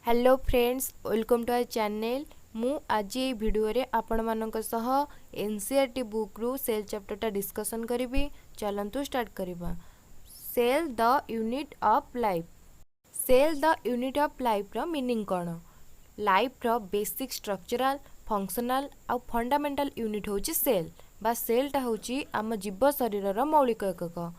Hello friends, welcome to our channel. मु आज ये वीडियो रे आपण मानक सह एनसीईआरटी बुक रु सेल चैप्टरटा डिस्कशन करिवि। चलंतु स्टार्ट करिबा। Cell the unit of life. Cell the unit of life रो मीनिंग कोन? लाइफ रो बेसिक स्ट्रक्चरल फंक्शनल आ फंडामेंटल यूनिट होची सेल बा सेलटा होची आम जीव शरीर रो मौलिक एकक।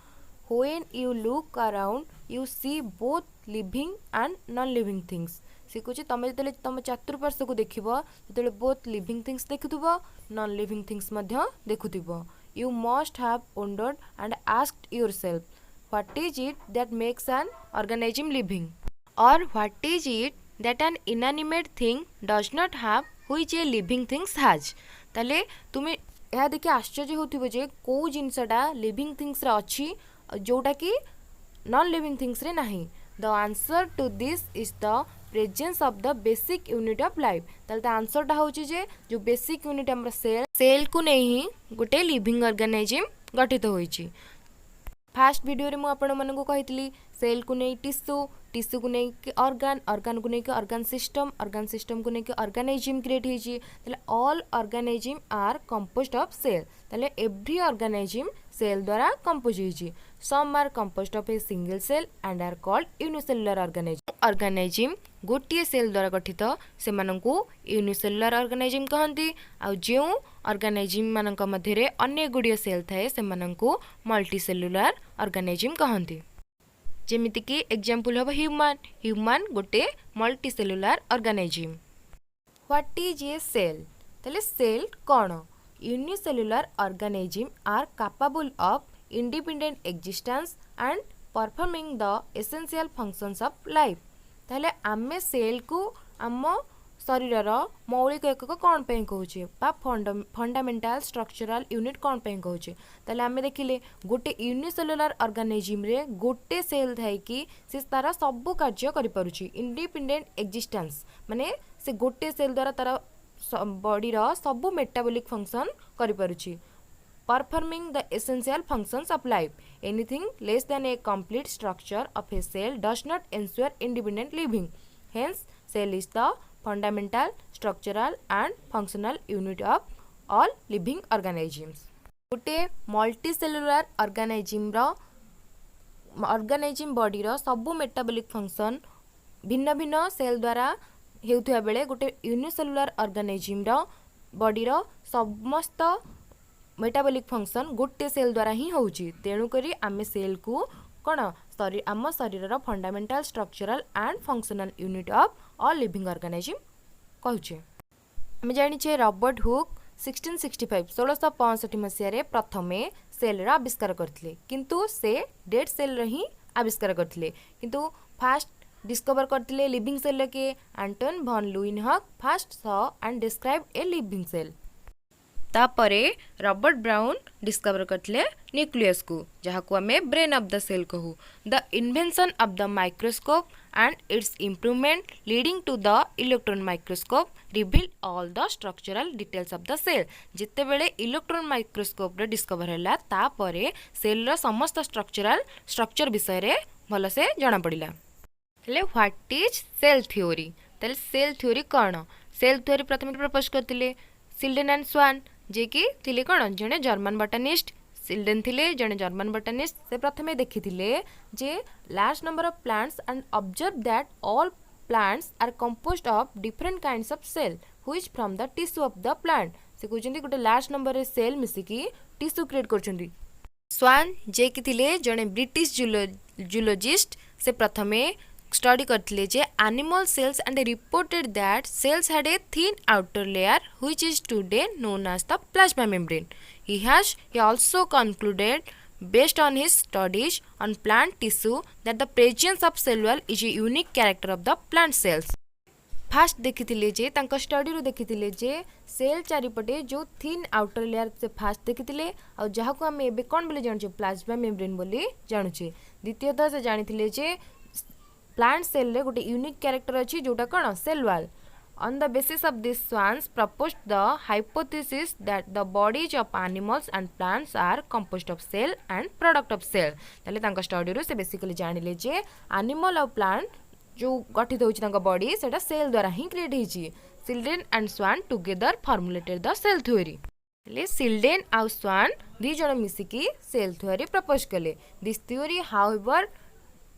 When you look around, you see both living and non-living things. ଶିଖୁଛି ତମେ ଯେତେବେଳେ ତମ ଚତୁଃପାର୍ଶ୍ୱକୁ ଦେଖିବ ସେତେବେଳେ both living things ଦେଖୁଥିବ non living things ମଧ୍ୟ ଦେଖୁଥିବ। You must have wondered and asked yourself, what is it that makes an organism living? Or what is it that an inanimate thing does not have which a living things has? ତାହେଲେ ତୁମେ ଏହା ଦେଖି ଆଶ୍ଚର୍ଯ୍ୟ ହେଉଥିବ ଯେ କେଉଁ ଜିନିଷଟା living thingsରେ ଅଛି जोटा कि नॉन लिविंग थिंग्स रे नहीं। The answer to this is the presence of the basic unit of life. ताले आंसर टा होची जे जो बेसिक यूनिट हमर सेल को नहीं ही गोटे लिविंग ऑर्गेनिज्म गठित होईची। फास्ट वीडियो रे मु आपण मन को कहितली सेल को नहीं टिश्यू को नहीं कि ऑर्गन को नहीं कि ऑर्गन सिस्टम को नहीं कि ऑर्गेनिज्म क्रिएट होईची। ताले all organism are composed of cell. ताले एवरी ऑर्गेनिज्म सेल द्वारा कंपोज होईची। Some are composed of a single cell and are called unicellular organism. Organism गोटे सेल द्वारा गठित से मानकु यूनिसेलुलर ऑर्गेनिज्म कहंती। आ जो ऑर्गेनिज्म मानक मध्य रे अन्य गुडियो सेल थाए से मानकु मल्टीसेलुलर ऑर्गेनिज्म कहंती। जेमिति कि एग्जांपल हबो ह्यूमन गोटे multicellular organism. What is a cell? तले सेल कोन? Unicellular organisms are capable of independent existence and performing the essential functions of life. ताले आमे सेल को आम शरीर मौलिक एकक कौन पे कहूचे बा फंडामेंटल स्ट्रक्चरल यूनिट कौन पे कहूचे। ताले आमे देखिले गोटे यूनिसेलुलर ऑर्गेनिज्म रे गोटे सेल थाई कि से तारा सब कार्य करि पारुची। इंडिपेंडेंट एक्जिस्टेंस माने से गोटे सेल द्वारा तारा बॉडी रो सब मेटाबॉलिक फंक्शन करि पारुची। Performing the essential functions of life. Anything less than a complete structure of a cell does not ensure independent living. Hence cell is the fundamental structural and functional unit of all living organisms. गोटे multicellular organism body रो सब metabolic function भिन्न भिन्न cell द्वारा हेउथिया बेले गोटे unicellular organism रो body रो समस्त metabolic function गोटे सेल द्वारा ही होउची। तेणु करी आमे सेल को कोन आम शरीर रो fundamental structural and functional unit of all living organism कहूचे। आमे जानि छे रॉबर्ट हुक 1665 मसिया रे प्रथमे सेल रा आविष्कार करथिले, किंतु से डेड सेल रे ही आविष्कार करथिले। किंतु फास्ट डिस्कवर करथिले लिविंग सेल के Anton van Leeuwenhoek first saw and describe a living cell. तापरे रॉबर्ट ब्राउन डिस्कवर करथिले न्यूक्लियस को, जहा को हमें ब्रेन ऑफ द सेल कहू। The invention of the microscope and its improvement leading to the electron microscope reveal all the structural details of the cell. जिते बेले electron microscope रे discover हैला तापरे सेल रो समस्त स्ट्रक्चर विषय रे भल से जाना पड़िला। हेले व्हाट इज सेल थ्योरी? ताले सेल थ्योरी कौन? सेल थ्योरी प्रथम प्रपोज करथिले सिल्डेन एंड स्वान, जे कि थिले कौन जने जर्मन बॉटनिस्ट। सिल्डेन थिले जने जर्मन बॉटनिस्ट। से प्रथमे देखिथिले जे large number of plants and observe that all plants are composed of different kinds of cell which from the tissue of the plant. से कहउछन्ती गोटे लार्ज नंबर रे सेल मिसी कि टिश्यू क्रिएट करछन्ती। स्वान जे कि थिले जने ब्रिटिश जूलॉजिस्ट, से प्रथमे स्टडी करथिले जे animal cells and reported that cells had a thin outer layer which is today known as the plasma membrane. He also concluded based on his studies on plant tissue that the presence of cell wall is a unique character of the plant cells. First देखिथिले जे तांको study रो देखिथिले जे cell चारिपटे जो thin outer layer से first देखिथिले आ जहा को हम एबे कोन बोले जानु छ प्लाज्मा मेम्ब्रेन बोली जानु छ। द्वितीयतः से जानिथिले जे प्लांट सेल रे गोटे यूनिक कैरेक्टर अछि जोटा कोन cell wall. On the basis of this, Swans proposed the hypothesis that the bodies of animals and plants are composed of cell and product of cell. ताले तांका स्टडी रो से basically जानिले जे animal और plant जो गठित होची बॉडी सेटा cell द्वारा ही क्रिएट होची। Schleiden and Schwann together formulated the cell theory. Schleiden आउ स्वान दी जण मिसिकी सेल थ्योरी प्रपोज कले। This theory however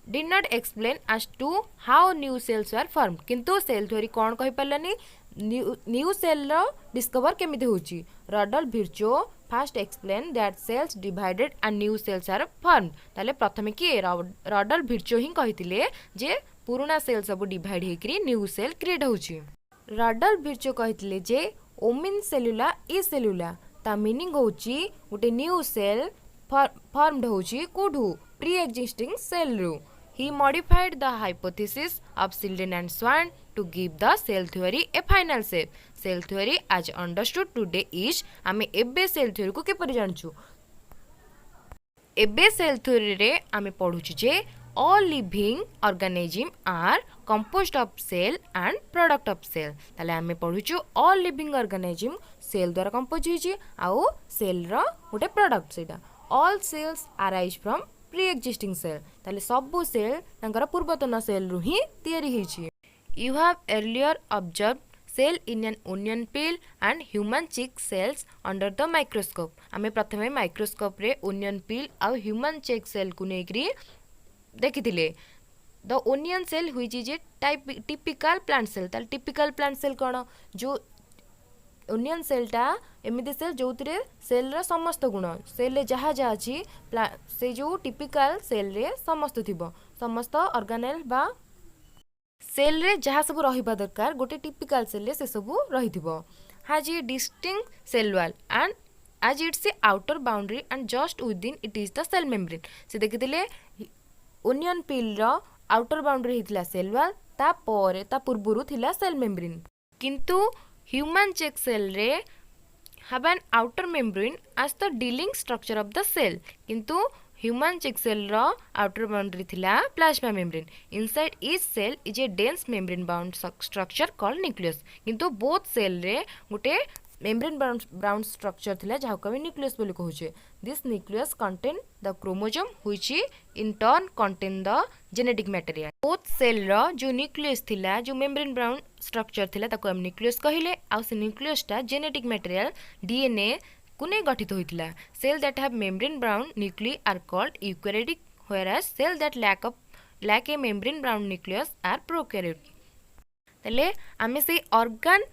did not explain as to how new cells were formed, किंतु सेल थ्योरी कौन कहि पारलानी न्यू सेल रो डिस्कवर केमिति होची। Rudolf Virchow first explain that cells divided and new cells are formed. ताले प्रथमे कि रडल्फ विर्चो ही कहितिले जे पुराना सेल सब डिवाइड हेकरी न्यू सेल क्रिएट होची। रडल्फ विर्चो कहितिले जे ओमिन सेलुला ई सेलुला ता मीनिंग होची गोटे न्यू सेल फॉर्म्ड होची कोठू प्री एक्जिस्टिंग सेल रू। He modified the hypothesis of Silden and Swan to give the cell theory a final shape. Cell theory as understood today is आमे एबे cell theory को केपरि जानछु। एबे cell theory रे आमे पढुछु जे all living organism are composed of cell and product of cell। ताले आमे पढुछु all living organism cell द्वारा compose होइछि आउ cell रो गोटे प्रोडक्ट सेटा। all cells arise from pre existing cell. ताले सबु सेल तांकर पूर्वतन सेल रु ही तयारी होइछि। You have earlier observed cell in an onion peel and human cheek cells under the microscope. आमे प्रथमे माइक्रोस्कोप रे ओनियन पील आ ह्यूमन चिक सेल को नेकरी देखिथिले। The onion cell which is a typical plant cell. ताले typical plant cell कोन जो ओनियन सेलटा एमिति सेल जो सेल रा समस्त गुण सेल रे जहाँ जहाँ अच्छी से जो टिपिकल सेल रे समस्त थिबो समस्त ऑर्गेनेल बा सेल रे जहाँ सब रहिबा दरकार गोटे टिपिकल सेल रे से सब रहिथिबो। Has a distinct cell wall and as its a outer boundary and just within it is the cell membrane. से देखिथिले ओनियन पील रो आउटर बाउंड्री हितला सेल वॉल ता परे ता पूर्वरु थिला सेल मेम्ब्रेन। किंतु ह्यूमन चेक सेल रे have an outer membrane as the dealing structure of the cell, किंतु ह्यूमन चेक सेल रो आउटर बाउंड्री थिला plasma membrane. Inside each cell is a dense membrane bound structure called nucleus. किंतु both cell रे गोटे membrane bound structure थिला जहाँ को nucleus बोली कहूचे। This nucleus contain the chromosome which in turn contain the genetic material. Both cell रो जो न्यूक्लियस थिला जो मेम्ब्रेन बाउंड स्ट्रक्चर थिला ताको हम न्यूक्लियस कहिले आ से न्यूक्लियस टा जेनेटिक मटेरियल डीएनए को नै गठित होइतिला। Cell that have membrane bound nuclei are called eukaryotic whereas cell that lack a membrane bound nucleus are prokaryotic. तले आमे से ऑर्गन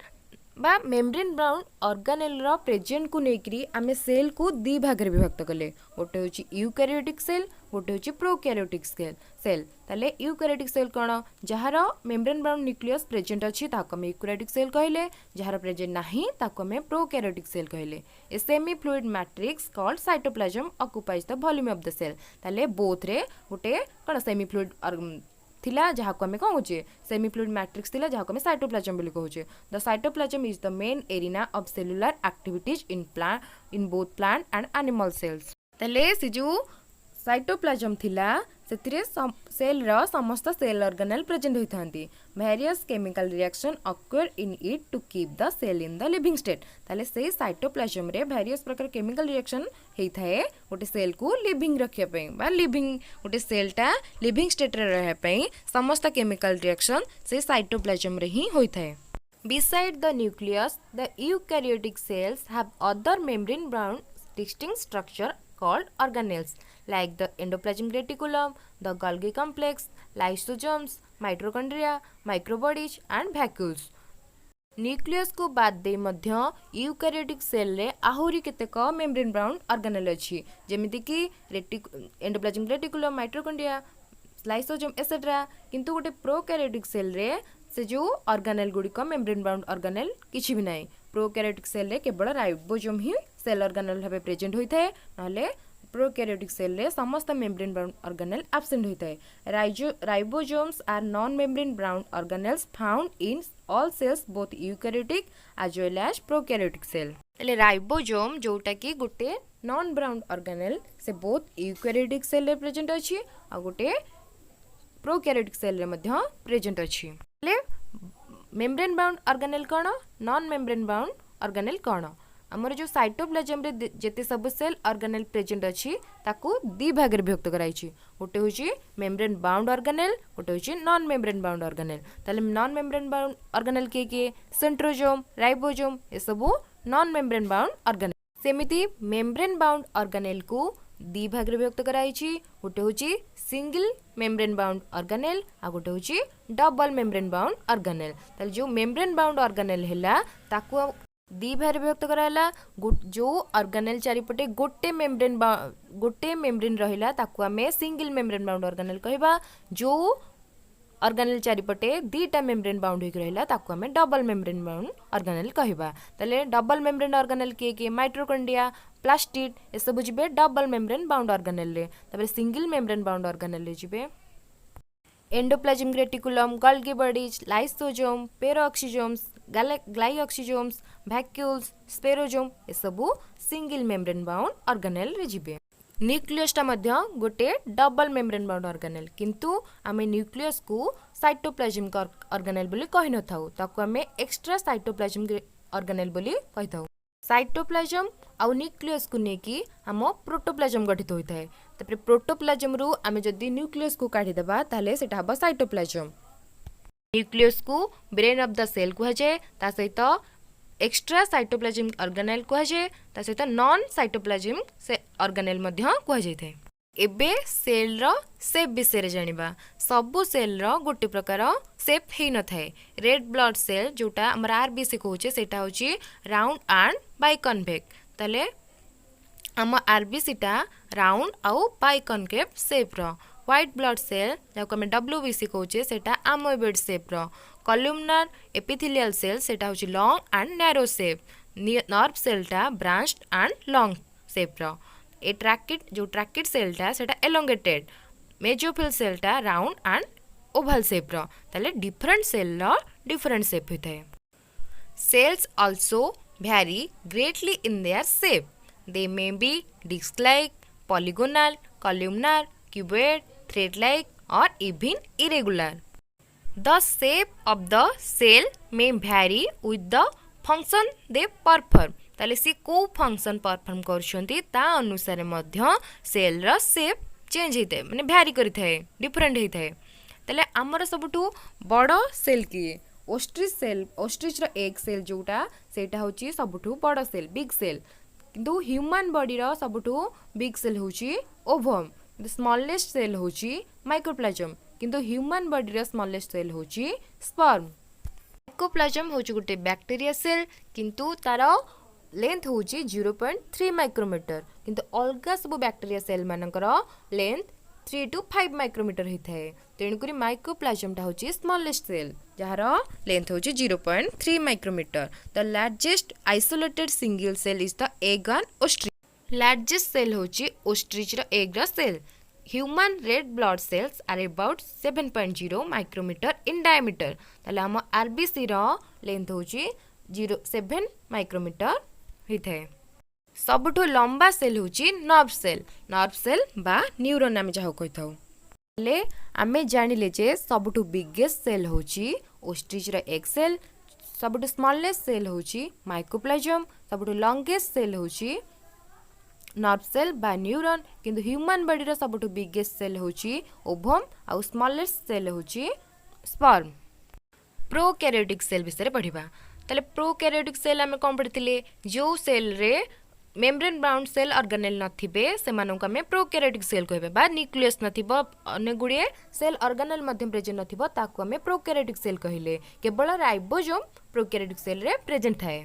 बा मेम्ब्रेन बाउंड ऑर्गेनेल रो प्रेजेंट को नेकरी आमे सेल को दी भाग रे विभक्त कले। गोटे होची यूकैरियोटिक सेल गोटे होची प्रोकैरियोटिक सेल। ताले यूकैरियोटिक सेल कोन जहार मेम्ब्रेन बाउंड न्यूक्लियस प्रेजेंट अछि ताको हम यूकैरियोटिक सेल कहले। जहार प्रेजेंट नाही ताको हम प्रोकैरियोटिक सेल कहले। A semi fluid matrix called cytoplasm occupies the volume of the cell. ताले बोथ रे गोटे कोन सेमी फ्लूइड थिला जहाँ को हमें कहूँ सेमी फ्लूइड मैट्रिक्स थिला जहाँ को हमें साइटोप्लाज्म बोली कहूँ। The cytoplasm is the main arena of cellular activities in both plant and animal cells. तले से जो साइटोप्लाज्म थिला सेतिरे सेल रो समस्त सेल ऑर्गेनेल प्रेजेंट होइथांती। Various chemical reactions occur in it to keep the cell in the living state. ताले से साइटोप्लाज्म रे वेरियस प्रकार केमिकल रिएक्शन हेइथाए गोटे सेल को लिविंग रखिया पई बा लिविंग गोटे सेलटा लिविंग स्टेट रे रहे पई समस्त केमिकल रिएक्शन से साइटोप्लाज्म रे ही होइथाए। Beside the nucleus, the eukaryotic cells have other membrane-bound distinct structure called organelles, like the endoplasmic reticulum, the Golgi complex, lysosomes, mitochondria, microbodies, and vacuoles. Nucleus को बाद दे मध्य eukaryotic cell रे आहुरी केतेक membrane bound organelle अछि जेमिति कि endoplasmic reticulum mitochondria lysosome etcetera. किंतु गोटे prokaryotic cell रे से जो ऑर्गेनेल गुड़िक मेम्ब्रेन बाउंड ऑर्गेनेल किछि भी नाही। प्रोकैरियोटिक सेल रे केवल राइबोसोम ही सेल ऑर्गेनेल भाबे प्रेजेंट होइथाय नहले प्रोकैरियोटिक सेल रे समस्त मेम्ब्रेन बाउंड ऑर्गेनेल एब्सेंट होइथाय। Ribosomes are non membrane bound organelles found in all cells both eukaryotic as well as prokaryotic cell. एले राइबोसोम जोटा कि गोटे नॉन बाउंड ऑर्गेनेल से बोथ यूकैरियोटिक सेल रे प्रेजेंट अछि आ गोटे प्रोकैरियोटिक सेल रे मध्य प्रेजेंट अछि। एले मेम्ब्रेन बाउंड ऑर्गेनेल कोन नॉन मेम्ब्रेन बाउंड ऑर्गेनेल कोन आमर जो साइटोप्लाज्म रे जेते सब सेल ऑर्गेनेल प्रेजेंट अछि ताकू दी भाग रे विभक्त कराइछि गोटे होछि मेम्ब्रेन बाउंड ऑर्गेनेल गोटे होछि नॉन मेम्ब्रेन बाउंड ऑर्गेनेल ताले नॉन मेम्ब्रेन बाउंड ऑर्गेनेल के सेंट्रोजोम राइबोजोम ए सब नॉन मेम्ब्रेन बाउंड ऑर्गेनेल सेमिति मेम्ब्रेन बाउंड ऑर्गेनेल को दी भाग रे विभक्त कराइछि गोटे होछि सिंगल मेम्ब्रेन बाउंड ऑर्गेनेल आ गोटे होछि डबल मेम्ब्रेन बाउंड ऑर्गेनेल ताले जो मेम्ब्रेन बाउंड ऑर्गेनेल हैला ताकू दी भाग रे विभक्त कराला जो ऑर्गेनेल चारिपटे गोटे मेम्ब्रेन रहिला ताकू आमे सिंगल मेम्ब्रेन बाउंड ऑर्गेनेल कहबा जो ऑर्गेनेल चारिपटे दीटा मेम्ब्रेन बाउंड होक रहिला ताकू आमे डबल मेम्ब्रेन बाउंड ऑर्गेनेल कहबा ताले डबल मेम्ब्रेन ऑर्गेनेल के माइटोकॉन्ड्रिया प्लास्टिड ए सब जिबे डबल मेम्ब्रेन बाउंड ऑर्गेनेल रे तबे सिंगल मेम्ब्रेन बाउंड ऑर्गेनेल रे जिबे endoplasmic reticulum Golgi bodies lysosome peroxisomes glyoxysomes vacuoles spherosome ए सब सिंगल मेम्ब्रेन बाउंड ऑर्गेनेल रे जिबे न्यूक्लियसटा मध्य गोटे डबल मेम्ब्रेन बाउंड ऑर्गेनेल किंतु आमे न्यूक्लियस को साइटोप्लाज्मिक ऑर्गेनेल बोली कहि न थाउ ताकू आमे एक्स्ट्रा साइटोप्लाज्मिक ऑर्गेनेल बोली कहि थाउ साइटोप्लाज्म आउ न्यूक्लियस को नेकी हम प्रोटोप्लाज्म गठित होता है तापर प्रोटोप्लाज्म रु आमे जदी न्यूक्लियस को काढी देबा ताले सेटा हबा साइटोप्लाज्म न्यूक्लियस को ब्रेन ऑफ द सेल को जाए ता सहित एक्स्ट्रा साइटोप्लाज्मिक ऑर्गेनेल को जाए ता सहित नॉन साइटोप्लाज्मिक से ऑर्गेनेल मध्य को जाय थे एबे सेल रो शेप विषय रे जानिबा सबु सेल रो गोटे प्रकार शेप हे न थाए रेड ब्लड सेल जोटा हमर आरबीसी कहूचे सेटा होची राउंड एंड बाइकॉन्वेक्स तले हम आरबीसी टा राउंड आउ बाइकॉन्वेव शेप रो व्हाइट ब्लड सेल जाको हम डब्ल्यूबीसी कहूचे सेटा आमोइबॉइड शेप रो कॉलमनार एपिथेलियल सेल सेटा होची long and narrow shape nerve cell टा ब्रांच्ड एंड लॉन्ग शेप रो ए ट्रैकिड सेल टा सेटा एलोंगेटेड मेजोफिल सेल टा राउंड एंड ओवल शेप रो ताले डिफरेंट सेल रो डिफरेंट शेप होता है cells also vary greatly in their shape. They may be disc-like, polygonal, columnar, cuboid, thread-like or even irregular. The shape of the cell may vary with the function they perform. ताले सी को function perform करछंती ता अनुसार मध्य cell row shape change होता है माने भ्यारी करिथाए different होता है ताले हमर सबटू बड़ सेल की ओस्ट्रिच रो एग सेल जोटा सेटा होची सबठू बड़ सेल बिग सेल किंतु ह्यूमन बॉडी रो सबठू बिग सेल होची ओवम द स्मॉलेस्ट सेल होची माइक्रोप्लाज्म किंतु ह्यूमन बॉडी रो स्मॉलेस्ट सेल होची स्पर्म माइक्रोप्लाज्म होची गुटे बैक्टीरिया सेल किंतु तारो लेंथ होची 0.3 माइक्रोमीटर किंतु अलगा सब बैक्टीरिया सेल मानकर लेंथ 3 to 5 माइक्रोमीटर होता है तेणुक माइक्रोप्लाज्म होची स्मॉलेस्ट सेल जार लेंथ होची 0.3 micrometre the largest isolated single cell is the egg on ostrich largest cell होची ओस्ट्रिच रो एग रो cell human red blood cells are about 7.0 micrometre in diameter ताले हम RBC रो length होची 0.7 micrometer होता है सबुठू लंबा सेल होची नर्व सेल बा न्यूरॉन आमे जाहो कहथाउ ले आमे जानिले जे सबुठू बिगेस्ट सेल होची ओस्ट्रिच रो एग सेल सबुठू स्मॉलेस्ट सेल होची माइक्रोप्लाज्म सबुठू लॉन्गेस्ट सेल होची नर्व सेल बा न्यूरॉन किंतु ह्यूमन बॉडी रो सबुठू बिगेस्ट सेल होची ओवम आ स्मॉलेस्ट सेल होची स्पर्म प्रोकैरियोटिक सेल विषय पढ़िबा ताले प्रोकैरियोटिक सेल आमे कोन पढ़िथिले जो सेल रे मेम्ब्रेन बाउंड सेल ऑर्गेनेल नथिबे सेमानक आमे प्रोकैरियोटिक सेल कहबे बा न्यूक्लियस नथिबो अनेक गुडे सेल ऑर्गेनेल मध्यम प्रेजेंट नथिबो ताकू आमे प्रोकैरियोटिक सेल कहिले केवल राइबोसोम प्रोकैरियोटिक सेल रे प्रेजेंट थाए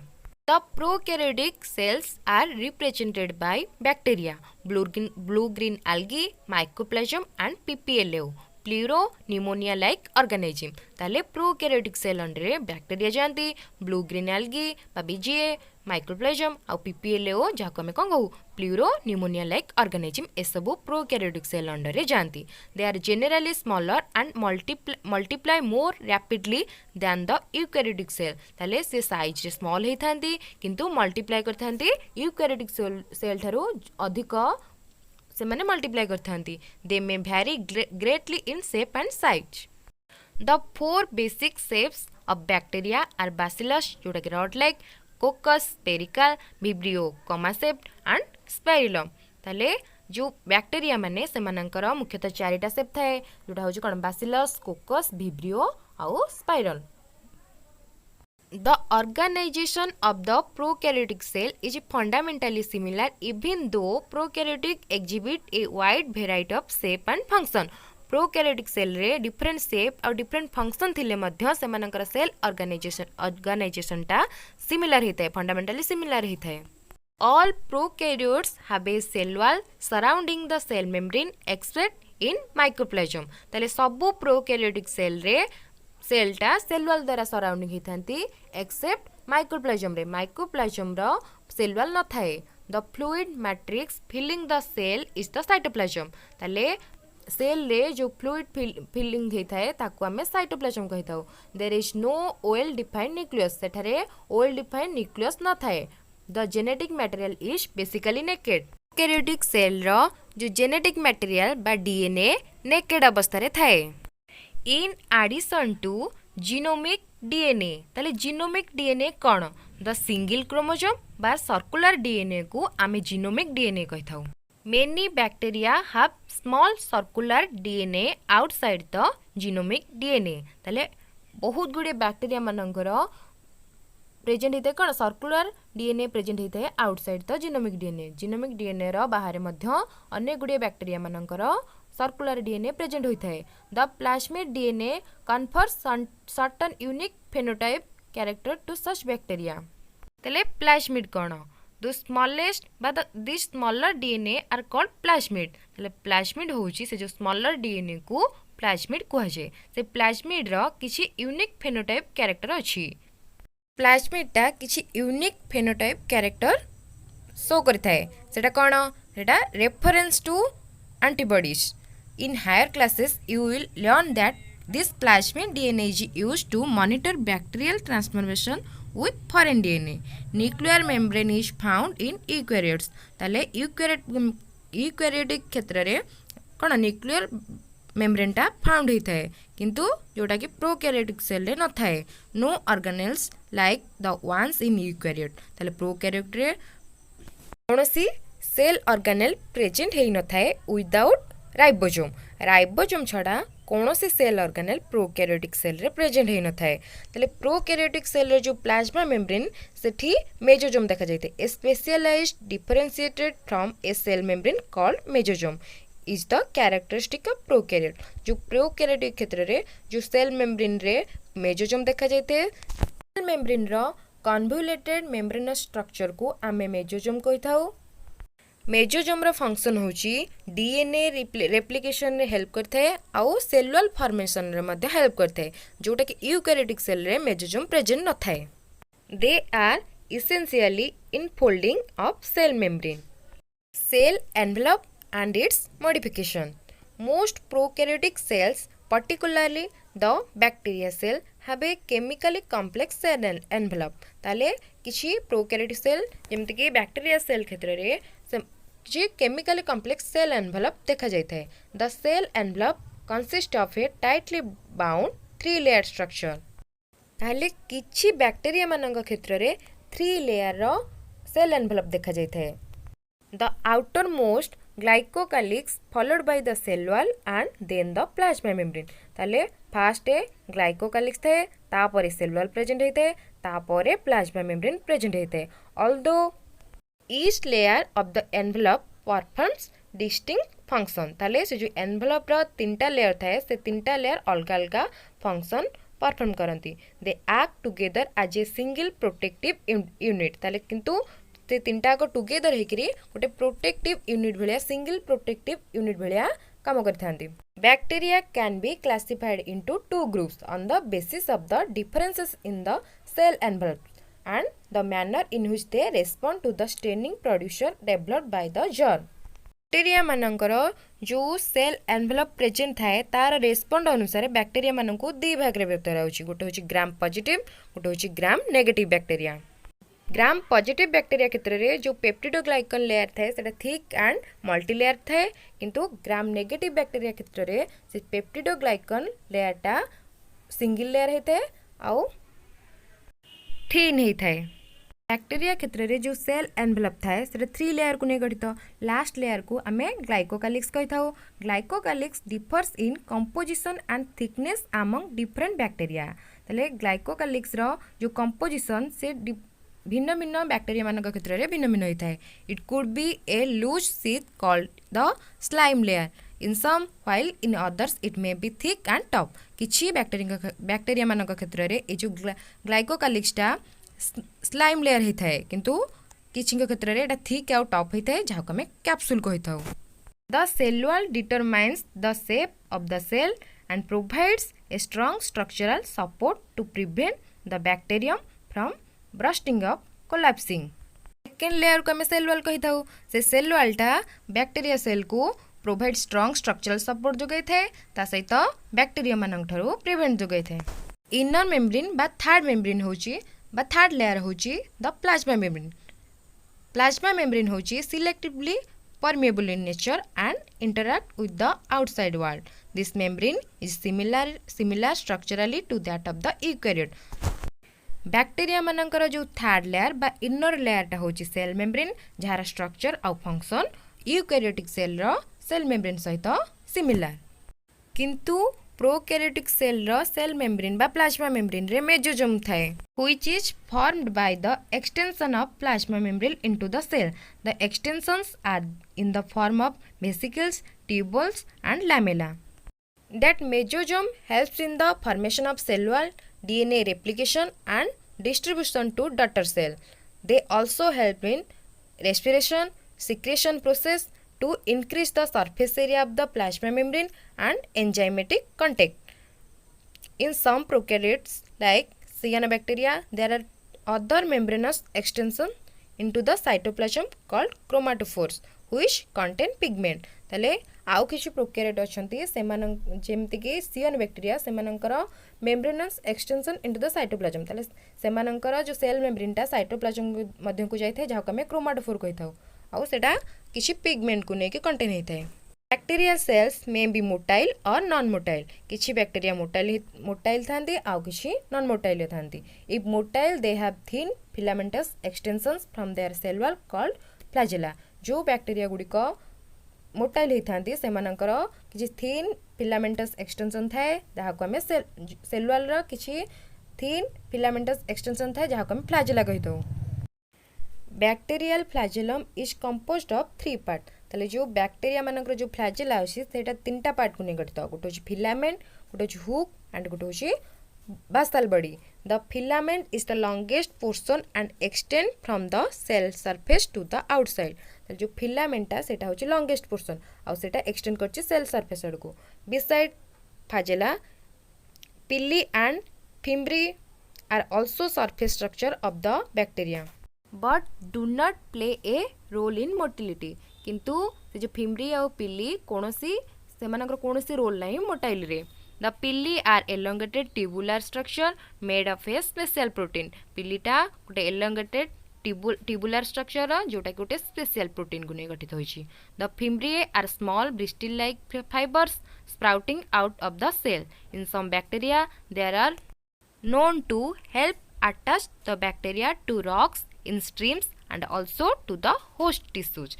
the prokaryotic cells are represented by bacteria blue green algae mycoplasma and PPLO pleuro pneumonia like organism ताले प्रोकैरियोटिक सेल अंडर बैक्टीरिया जानती ब्लू ग्रीन algae बा बीजीए माइक्रोप्लाज्म आ PPLO जाको हमें कौन कहू प्लूरो न्यूमोनिया लाइक ऑर्गेनिज्म ए सब प्रोकैरियोटिक सेल अंडर रे जानती they are generally smaller and multiply more rapidly than the eukaryotic cell ताले से साइज रे स्मॉल हे थांती किंतु मल्टीप्लाई करथांती यूकैरियोटिक सेल थारो अधिक से माने मल्टीप्लाई करथांती they may vary greatly in shape and size the four basic shapes of bacteria are bacillus जोटा कि rod like coccus spherical vibrio comma shaped and spirillum. ताले जो बैक्टेरिया माने सेमानकर मुख्यतः चारिटा सेप थाए जोटा होची कोन बासिलस कोकस विब्रियो आउ spiral. The organization of the prokaryotic cell is fundamentally similar even though prokaryotic exhibit a wide variety of shape and function। prokaryotic cell रे different shape और different function थिले मध्य सेमानकर cell organization टा similar ही थाए fundamentally similar ही थाए। All prokaryotes have a cell wall surrounding the cell membrane except in mycoplasm। ताले सबु prokaryotic cell रे सेलटा cell wall द्वारा सराउंडिंग ही थांती एक्सेप्ट माइक्रोप्लाज्म रे। माइक्रोप्लाज्म रो सेल वाल न थाए। The fluid matrix filling the cell is the cytoplasm. ताले cell रे जो फ्लूइड फिलिंग ही थाए ताको हमें साइटोप्लाज्म कहि थाउ। There is no well defined nucleus. सेठारे वेल डिफाइंड न्यूक्लियस न थाए। The genetic material is basically naked. Prokaryotic cell रो जो जेनेटिक मटेरियल बा डीएनए नेकेड अवस्था रे थाए। In addition to genomic DNA. ताले जीनोमिक डीएनए कौन? द सिंगल क्रोमोसोम बा सर्कुलर डीएनए को आमे जीनोमिक डीएनए कहि थाउ। Many bacteria have small circular DNA outside the genomic DNA. ताले बहुत गुडे बैक्टीरिया मानकर प्रेजेंट होता है कौन? सर्कुलर डीएनए प्रेजेंट होता है outside the genomic DNA. Genomic DNA रो बाहर मध्य अनेक गुडे बैक्टीरिया मानकर सर्कुलर डीएनए प्रेजेंट होता है। The plasmid DNA confers certain unique phenotype character to such bacteria. तले प्लाज्मिड कौन? द स्मॉलेस्ट बा the smaller DNA are called plasmid. तले प्लाज्मिड होची से जो स्मॉलर डीएनए को प्लाज्मिड कहा जाए। से प्लाज्मिड रो किछि यूनिक फेनोटाइप कैरेक्टर अछि। प्लाज्मिड टा किछि यूनिक फेनोटाइप कैरेक्टर शो करथाय। सेटा कौन? सेटा reference to antibodies। In higher classes, you will learn that this plasmid DNA is used to monitor bacterial transformation with foreign DNA। Nuclear membrane is found in eukaryotes। ताले eukaryotic क्षेत्र रे कौन nuclear membrane टा found होता है किंतु जोटा कि प्रोकैरियोटिक सेल रे न थाए। No organelles like the ones in eukaryote. ताले प्रोकैरियोट रे कोनोसी सेल ऑर्गेनेल प्रेजेंट हेई न थाए विदाउट राइबोसोम। राइबोसोम छड़ा कौन से सेल ऑर्गेनेल प्रोकैरियोटिक सेल रे प्रेजेंट हेई न थाए। ताले प्रोकैरियोटिक सेल रे जो प्लाज्मा मेम्ब्रेन सेठी मेसोसोम देखा जायते। A specialised differentiated from a cell membrane called mesosome is the characteristic of prokaryote. जो प्रोकैरियोटिक क्षेत्र रे जो सेल मेम्ब्रेन रे मेसोसोम देखा जायते। सेल मेम्ब्रेन रो कन्वोल्यूटेड मेम्ब्रेनस स्ट्रक्चर को आमे मेसोसोम कहि थाउ। मेसोसोम रो फंक्शन होची डीएनए रेप्लिकेशन रे हेल्प करथे आउ सेलुलर फॉर्मेशन रे मध्ये हेल्प करथे जोटा कि यूकैरियोटिक सेल रे मेसोसोम प्रेजेंट न थाए। They are essentially infolding of cell membrane. Cell envelope and its modification। Most prokaryotic cells, particularly the bacteria cell, have a chemically complex cell envelope। ताले किसी prokaryotic cell जेमते कि bacteria cell क्षेत्र रे किसी chemically complex cell envelope देखा जाता है। The cell envelope consists of a tightly bound 3-layer structure। ताले किसी बैक्टीरिया मानक क्षेत्र रे 3 layer रो cell envelope देखा जाता है। The outermost glycocalyx followed by the cell wall and then the plasma membrane। ताले फास्ट ग्लाइकोकालिक्स थे तापरे सेल वॉल प्रेजेंट होते तापरे प्लाज्मा मेम्ब्रेन प्रेजेंट होते। although each layer of the envelope performs distinct function। ताले से जो एनवेलप रो 3टा लेयर थाए से 3टा लेयर अलग अलग फंक्शन परफॉर्म करती। They act together as a single protective unit. ताले किंतु से 3टा को टुगेदर हेकरी गोटे प्रोटेक्टिव यूनिट भलिया सिंगल प्रोटेक्टिव यूनिट भलिया काम करथांती। Bacteria can be classified into 2 groups on the basis of the differences in the cell envelope and the manner in which they respond to the staining procedure developed by the Gram. Bacteria मानकर जो cell envelope present थाए तार respond अनुसार bacteria मानकु 2 भाग रे विभक्त होउची। गोटे होची ग्राम पॉजिटिव गोटे होची gram negative bacteria. Gram positive bacteria क्षेत्र में जो पेप्टिडोग्लाइकन लेयर थाए सेटा थिक एंड मल्टी लेयर थाए किंतु ग्राम नेगेटिव बैक्टीरिया क्षेत्र में से पेप्टिडोग्लाइकन लेयरटा सिंगल लेयर होता है आउ थिन होता है। बैक्टेरिया क्षेत्र में जो सेल एनवेलप थाए से 3 लेयर को नहीं गठित लास्ट लेयर को आम ग्लाइकोकालिक्स कही था। Glycocalyx differs in composition and thickness among different bacteria. ताले ग्लाइकोकालिक्स रो जो कंपोजिशन से भिन्न भिन्न बैक्टेरिया मान क्षेत्र में भिन्न भिन्न होता है। It could be a loose sheath called the slime layer in some while in others it may be thick and tough. किछि बैक्टेरिया मान क्षेत्र में ये जो ग्लाइकोकालिक्सटा स्लाइम लेयर होता है किंतु किछि क्षेत्र में थिक आउ टफ होता है जहाँ आम कैप्सूल कही था। The cell wall determines the shape of the cell and provides a strong structural support to prevent the bacterium from bursting up collapsing. Second layer को आम सेल वॉल कही था। से सेल वॉलटा बैक्टेरिया सेल को provide strong structural support जोगाई थाए ता सहित बैक्टेरिया मान प्रिवेंट जोगाई थाए। इनर मेम्ब्रेन बा थर्ड मेम्ब्रेन होची बा थर्ड लेयर होची the plasma membrane. Plasma membrane होची selectively permeable in nature and interact with the outside world. This membrane is similar structurally to that of the eukaryote. Bacteria मानकर जो third layer बा inner लेयरटा होची cell membrane जहार structure आउ function eukaryotic cell row cell membrane सहित similar. किंतु prokaryotic cell रो cell membrane बा plasma membrane रे मेसोजोम थाए which is formed by the extension of plasma membrane into the cell. The extensions are in the form of vesicles, tubules and lamella. That mesosome helps in the formation of cell wall, DNA replication and distribution to daughter cell. They also help in respiration, secretion process to increase the surface area of the plasma membrane and enzymatic contact. In some prokaryotes like cyanobacteria, there are other membranous extensions into the cytoplasm called chromatophores which contain pigment. ताले आउ किछि prokaryote अछंती सेमान जेमति कि cyanobacteria सेमानकर membranous extension into the cytoplasm। ताले सेमानकर जो cell मेम्ब्रेनटा cytoplasm मध्य को जाय थाए जहा को हमें क्रोमाटोफोर कहि थाउ आउ सेटा किछि पिगमेंट को ने के कंटेन होय थाए। Bacteria cells may be motile or non motile. किछि बैक्टेरिया मोटाइल थांती आउ किछि नॉन मोटाइल थांती। If motile they have thin filamentous extensions from their cell wall called flagella. जो बैक्टेरिया गुड़िक मोटाइल होती सेमानकर किछि थिन फिलामेंटस एक्सटेंशन थाए जहाँ को आम सेल वॉल रो किछि थिन फिलामेंटस एक्सटेंशन थाए जहाँ को आम फ्लैजेला कहि दउ। Bacterial flagellum is composed of 3 part. ताले जो बैक्टेरिया मानकर जो फ्लैजेला अछि सेटा 3टा पार्ट को नै गठित। गोटे होछि फिलामेंट, गोटे होछि हुक एंड गोटे होछि basal body. The filament is the longest portion and extend from the cell surface to the outside. जो filament टा सेटा होछि longest portion और सेटा extend करछि cell surface आडको. Beside flagella, pili and fimbriae are also surface structure of the bacteria but do not play a role in motility. किंतु से जो फिम्ब्री और पिली कोनोसी सेमानकर कोनोसी रोल नाही मोटाइल रे. The pili are elongated tubular structure made of a special protein. पिलीटा गोटे elongated tubular structure जोटा गोटे special protein को नै गठित होइछि. The fimbriae are small bristle like fibers sprouting out of the cell. In some bacteria there are known to help attach the bacteria to rocks in streams and also to the host tissues.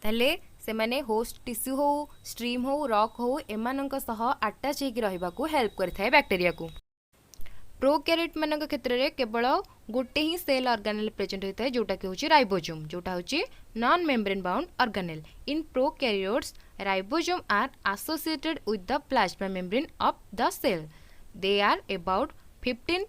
ताले से माने host tissue हो stream हो rock हो एमानक सह attach होकर रहिबाकू help करथाय bacteria को. Prokaryote मानक क्षेत्र में केवल गोटे ही सेल ऑर्गेनेल प्रेजेंट होता है जोटा कि होची राइबोसोम जोटा होची non membrane bound organelle. In prokaryotes ribosome are associated with the plasma membrane of the cell. They are about 15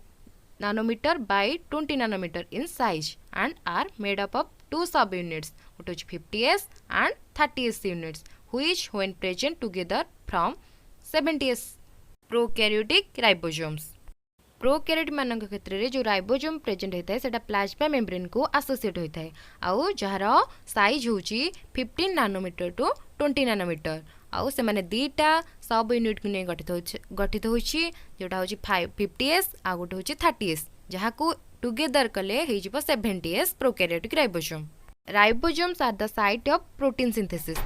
nanometer by 20 nanometer in size and are made up of 2 subunits, which is 50s and 30s units, which when present together from 70s prokaryotic ribosomes. Prokaryote मानक क्षेत्र में जो ribosome present होता है सेटा plasma membrane को associate होता है आउ जार साइज होची 15 नानोमीटर टू 20 नानोमीटर आउ से माने दीटा सब यूनिट को नहीं गठित होची जोटा होची 50s आ गोटे होची 30s जहा को टुगेदर कले हे जिवो 70s prokaryotic ribosome. Ribosomes are the site of protein synthesis.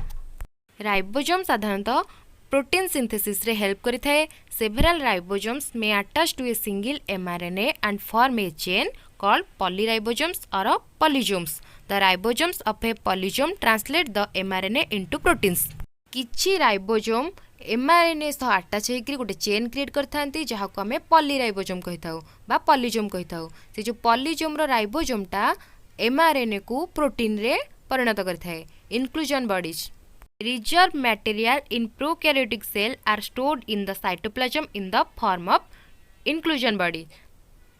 Ribosome साधारणतः प्रोटीन सिंथेसिस रे हेल्प करिथाए। सेveral ribosomes may attach to a single mRNA and form a chain called polyribosomes or polysomes. The ribosomes of a polysome translate the mRNA into proteins. किछि ribosome mRNA सह attach होकर गोटे chain create करथांती जहाको आमे polyribosome कहिथाउ बा polysome कहिथाउ। से जो polysome रो राइबोसोमटा mRNA को प्रोटीन रे परिणत करथाए। Inclusion bodies reserved material in prokaryotic cell are stored in the cytoplasm in the form of inclusion body।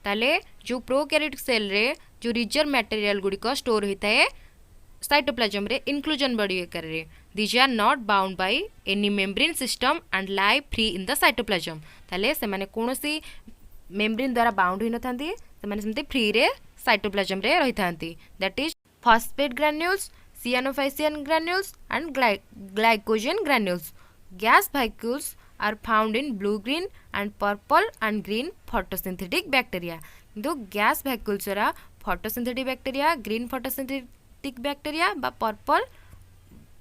ताले जो प्रोकैरियोटिक सेल रे जो रिजर्व मटेरियल गुडी को स्टोर होता है साइटोप्लाज्म रे इंक्लूजन बॉडी आकार रे। these are not bound by any membrane system and lie free in the cytoplasm। ताले से माने कोनोसी मेम्ब्रेन द्वारा बाउंड होई नथांती, से माने सेमते फ्री रे साइटोप्लाज्म रे रहिथांती। That is phosphate granules, cyanophycean granules and glycogen granules। gas vacuoles are found in blue green and purple and green photosynthetic bacteria। जो gas vacuoles रा photosynthetic bacteria, green photosynthetic bacteria बा purple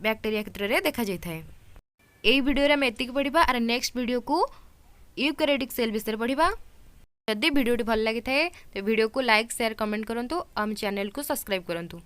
bacteria क्षेत्र रे देखा जाय थाए। एई video रे हम एतिक पढिबा आर नेक्स्ट वीडियो को यूकैरियोटिक सेल विषय पढिबा। यदि वीडियो भल लागि थाए तो वीडियो को लाइक शेयर कमेंट करंतु, हम चैनल को सब्सक्राइब करंतु।